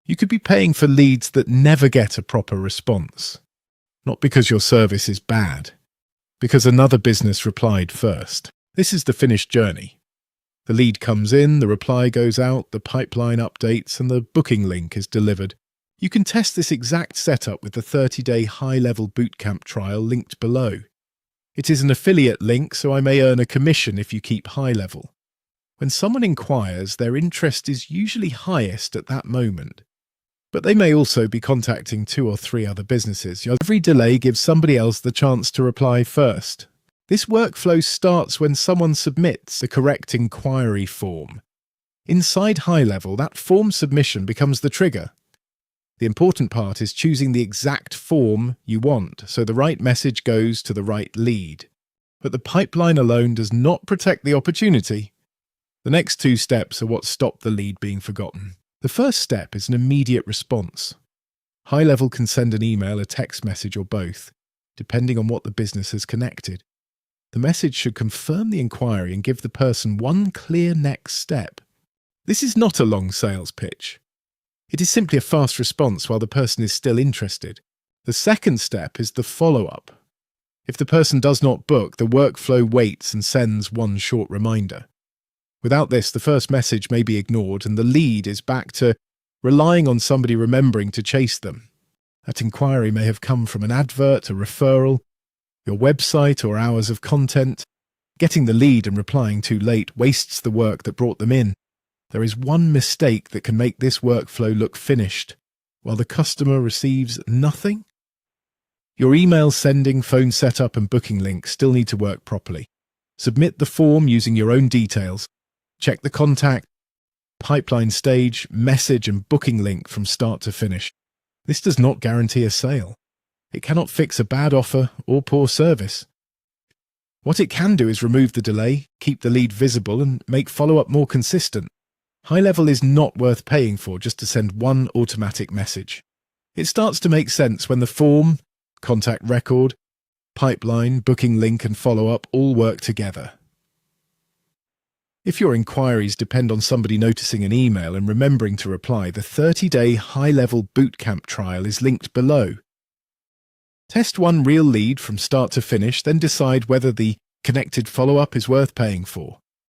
You could be paying for leads that never get a proper response. Not because your service is bad, because another business replied first. This is the finished journey. The lead comes in, the reply goes out, the pipeline updates, and the booking link is delivered. You can test this exact setup with the 30-day HighLevel Bootcamp trial linked below. It is an affiliate link, so I may earn a commission if you keep HighLevel. When someone inquires, their interest is usually highest at that moment. But they may also be contacting 2 or 3 other businesses. Every delay gives somebody else the chance to reply first. This workflow starts when someone submits the correct inquiry form. Inside HighLevel, that form submission becomes the trigger. The important part is choosing the exact form you want, so the right message goes to the right lead. But the pipeline alone does not protect the opportunity. The next 2 steps are what stop the lead being forgotten. The first step is an immediate response. HighLevel can send an email, a text message, or both, depending on what the business has connected. The message should confirm the inquiry and give the person one clear next step. This is not a long sales pitch. It is simply a fast response while the person is still interested. The second step is the follow-up. If the person does not book, the workflow waits and sends one short reminder. Without this, the first message may be ignored and the lead is back to relying on somebody remembering to chase them. That inquiry may have come from an advert, a referral, your website, or hours of content. Getting the lead and replying too late wastes the work that brought them in. There is one mistake that can make this workflow look finished, while the customer receives nothing. Your email sending, phone setup, and booking link still need to work properly. Submit the form using your own details. Check the contact, pipeline stage, message, and booking link from start to finish. This does not guarantee a sale. It cannot fix a bad offer or poor service. What it can do is remove the delay, keep the lead visible, and make follow-up more consistent. HighLevel is not worth paying for just to send one automatic message. It starts to make sense when the form, contact record, pipeline, booking link, and follow-up all work together. If your inquiries depend on somebody noticing an email and remembering to reply, the 30-day HighLevel Bootcamp trial is linked below. Test one real lead from start to finish, then decide whether the connected follow-up is worth paying for.